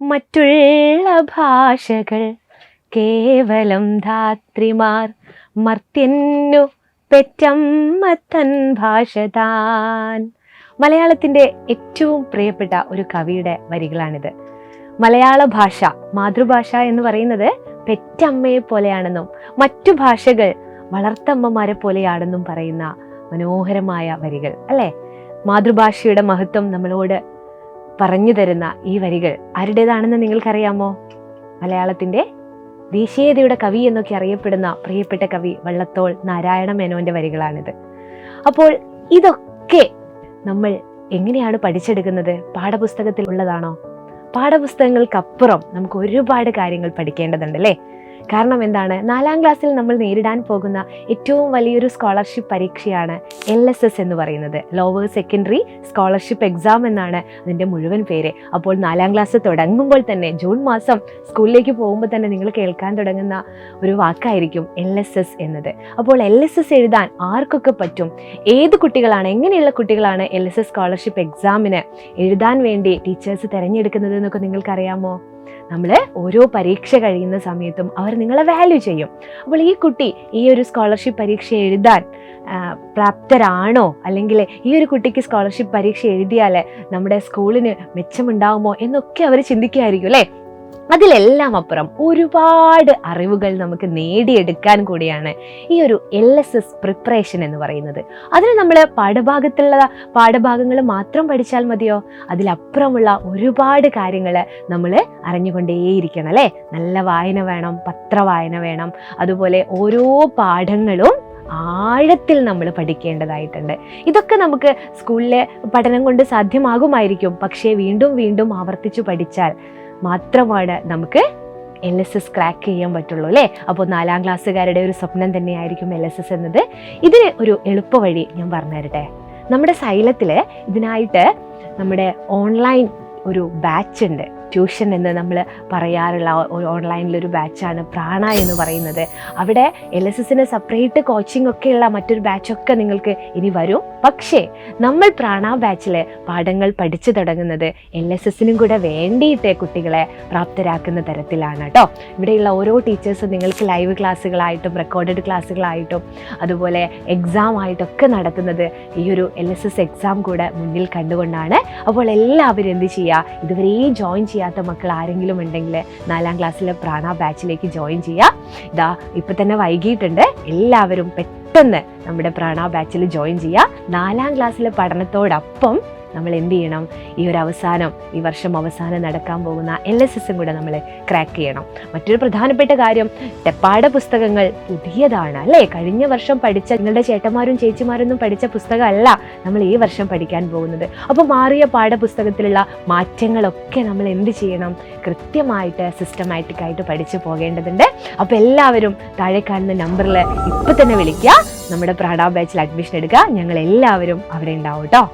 മറ്റുള്ള ഭാഷകൾ കേവലം ധാത്രിമാർ, മർത്യന്നു പെറ്റമ്മ തൻ ഭാഷ താൻ. മലയാളത്തിൻ്റെ ഏറ്റവും പ്രിയപ്പെട്ട ഒരു കവിയുടെ വരികളാണിത്. മലയാള ഭാഷ, മാതൃഭാഷ എന്ന് പറയുന്നത് പെറ്റമ്മയെ പോലെയാണെന്നും മറ്റു ഭാഷകൾ വളർത്തമ്മമാരെ പോലെയാണെന്നും പറയുന്ന മനോഹരമായ വരികൾ അല്ലേ? മാതൃഭാഷയുടെ മഹത്വം നമ്മളോട് പറഞ്ഞു തരുന്ന ഈ വരികൾ ആരുടേതാണെന്ന് നിങ്ങൾക്കറിയാമോ? മലയാളത്തിൻ്റെ ദേശീയതയുടെ കവി എന്നൊക്കെ അറിയപ്പെടുന്ന പ്രിയപ്പെട്ട കവി വള്ളത്തോൾ നാരായണ മേനോന്റെ വരികളാണിത്. അപ്പോൾ ഇതൊക്കെ നമ്മൾ എങ്ങനെയാണ് പഠിച്ചെടുക്കുന്നത്? പാഠപുസ്തകത്തിൽ ഉള്ളതാണോ? പാഠപുസ്തകങ്ങൾക്കപ്പുറം നമുക്ക് ഒരുപാട് കാര്യങ്ങൾ പഠിക്കേണ്ടതുണ്ട് അല്ലേ? കാരണം എന്താണ്? 4ാം ക്ലാസ്സിൽ നമ്മൾ നേരിടാൻ പോകുന്ന ഏറ്റവും വലിയൊരു സ്കോളർഷിപ്പ് പരീക്ഷയാണ് LSS എന്ന് പറയുന്നത്. ലോവേഴ്സ് സെക്കൻഡറി സ്കോളർഷിപ്പ് എക്സാം എന്നാണ് അതിൻ്റെ മുഴുവൻ പേര്. അപ്പോൾ 4ാം ക്ലാസ് തുടങ്ങുമ്പോൾ തന്നെ, ജൂൺ മാസം സ്കൂളിലേക്ക് പോകുമ്പോൾ തന്നെ നിങ്ങൾ കേൾക്കാൻ തുടങ്ങുന്ന ഒരു വാക്കായിരിക്കും LSS എന്നത്. അപ്പോൾ LSS എഴുതാൻ ആർക്കൊക്കെ പറ്റും? ഏത് കുട്ടികളാണ്, എങ്ങനെയുള്ള കുട്ടികളാണ് LSS സ്കോളർഷിപ്പ് എക്സാമിന് എഴുതാൻ വേണ്ടി ടീച്ചേഴ്സ് തിരഞ്ഞെടുക്കുന്നത് എന്നൊക്കെ നിങ്ങൾക്കറിയാമോ? നമ്മൾ ഓരോ പരീക്ഷ കഴിയുന്ന സമയത്തും അവർ നിങ്ങളെ വാല്യൂ ചെയ്യും. അപ്പോൾ ഈ കുട്ടി ഈ ഒരു സ്കോളർഷിപ്പ് പരീക്ഷ എഴുതാൻ പ്രാപ്തരാണോ, അല്ലെങ്കിൽ ഈ ഒരു കുട്ടിക്ക് സ്കോളർഷിപ്പ് പരീക്ഷ എഴുതിയാൽ നമ്മുടെ സ്കൂളിന് മെച്ചമുണ്ടാകുമോ എന്നൊക്കെ അവർ ചിന്തിക്കുമായിരിക്കും അല്ലേ? അതിലെല്ലാം അപ്പുറം ഒരുപാട് അറിവുകൾ നമുക്ക് നേടിയെടുക്കാൻ കൂടിയാണ് ഈ ഒരു LSS പ്രിപ്പറേഷൻ എന്ന് പറയുന്നത്. അതിന് നമ്മൾ പാഠഭാഗത്തുള്ള പാഠഭാഗങ്ങൾ മാത്രം പഠിച്ചാൽ മതിയോ? അതിലപ്പുറമുള്ള ഒരുപാട് കാര്യങ്ങൾ നമ്മൾ അറിഞ്ഞുകൊണ്ടേയിരിക്കണം അല്ലേ? നല്ല വായന വേണം, പത്രവായന വേണം, അതുപോലെ ഓരോ പാഠങ്ങളും ആഴത്തിൽ നമ്മൾ പഠിക്കേണ്ടതായിട്ടുണ്ട്. ഇതൊക്കെ നമുക്ക് സ്കൂളിലെ പഠനം കൊണ്ട് സാധ്യമാകുമായിരിക്കും. പക്ഷേ വീണ്ടും വീണ്ടും ആവർത്തിച്ചു പഠിച്ചാൽ മാത്രമാണ് നമുക്ക് LSS ക്രാക്ക് ചെയ്യാൻ പറ്റുള്ളൂ അല്ലേ? അപ്പോൾ 4ാം ക്ലാസ്സുകാരുടെ ഒരു സ്വപ്നം തന്നെയായിരിക്കും LSS എന്നത്. ഇതിന് ഒരു എളുപ്പ വഴി ഞാൻ പറഞ്ഞു തരട്ടെ. നമ്മുടെ സൈലത്തിൽ ഇതിനായിട്ട് നമ്മുടെ ഓൺലൈൻ ഒരു ബാച്ച് ഉണ്ട്. ട്യൂഷൻ എന്ന് നമ്മൾ പറയാറുള്ള ഒരു ഓൺലൈനിലൊരു ബാച്ചാണ് പ്രാണ എന്ന് പറയുന്നത്. അവിടെ LSSന് സെപ്പറേറ്റ് കോച്ചിങ് ഒക്കെയുള്ള മറ്റൊരു ബാച്ചൊക്കെ നിങ്ങൾക്ക് ഇനി വരും. പക്ഷേ നമ്മൾ പ്രാണ ബാച്ചിൽ പാഠങ്ങൾ പഠിച്ചു തുടങ്ങുന്നത് LSSനും കൂടെ വേണ്ടിയിട്ട് കുട്ടികളെ പ്രാപ്തരാക്കുന്ന തരത്തിലാണ് കേട്ടോ. ഇവിടെയുള്ള ഓരോ ടീച്ചേഴ്സും നിങ്ങൾക്ക് ലൈവ് ക്ലാസ്സുകളായിട്ടും റെക്കോർഡഡ് ക്ലാസ്സുകളായിട്ടും അതുപോലെ എക്സാം ആയിട്ടൊക്കെ നടത്തുന്നത് ഈ ഒരു LSS എക്സാം കൂടെ മുന്നിൽ കണ്ടുകൊണ്ടാണ്. അപ്പോൾ എല്ലാവരും എന്ത് ചെയ്യുക? ഇതുവരെ ജോയിൻ ചെയ്യാത്ത മക്കൾ ആരെങ്കിലും ഉണ്ടെങ്കിൽ 4ാം ക്ലാസ്സിലെ പ്രാണ ബാച്ചിലേക്ക് ജോയിൻ ചെയ്യുക. ഇതാ ഇപ്പം തന്നെ വൈകിട്ടുണ്ട്. എല്ലാവരും പെട്ടെന്ന് നമ്മുടെ പ്രാണ ബാച്ചിൽ ജോയിൻ ചെയ്യുക. 4ാം ക്ലാസ്സിലെ പഠനത്തോടൊപ്പം നമ്മൾ എന്ത് ചെയ്യണം? ഈ വർഷം അവസാനം നടക്കാൻ പോകുന്ന LSSും കൂടെ നമ്മൾ ക്രാക്ക് ചെയ്യണം. മറ്റൊരു പ്രധാനപ്പെട്ട കാര്യം, പാഠപുസ്തകങ്ങൾ പുതിയതാണ് അല്ലേ? കഴിഞ്ഞ വർഷം പഠിച്ച നിങ്ങളുടെ ചേട്ടന്മാരും ചേച്ചിമാരൊന്നും പഠിച്ച പുസ്തകമല്ല നമ്മൾ ഈ വർഷം പഠിക്കാൻ പോകുന്നത്. അപ്പോൾ മാറിയ പാഠപുസ്തകത്തിലുള്ള മാറ്റങ്ങളൊക്കെ നമ്മൾ എന്ത് ചെയ്യണം? കൃത്യമായിട്ട് സിസ്റ്റമാറ്റിക്കായിട്ട് പഠിച്ചു പോകേണ്ടതുണ്ട്. അപ്പോൾ എല്ലാവരും താഴെ കാണുന്ന നമ്പറിൽ ഇപ്പം തന്നെ വിളിക്കുക. നമ്മുടെ പ്രാണ ബാച്ചിൽ അഡ്മിഷൻ എടുക്കുക. ഞങ്ങൾ എല്ലാവരും അവിടെ ഉണ്ടാവും കേട്ടോ.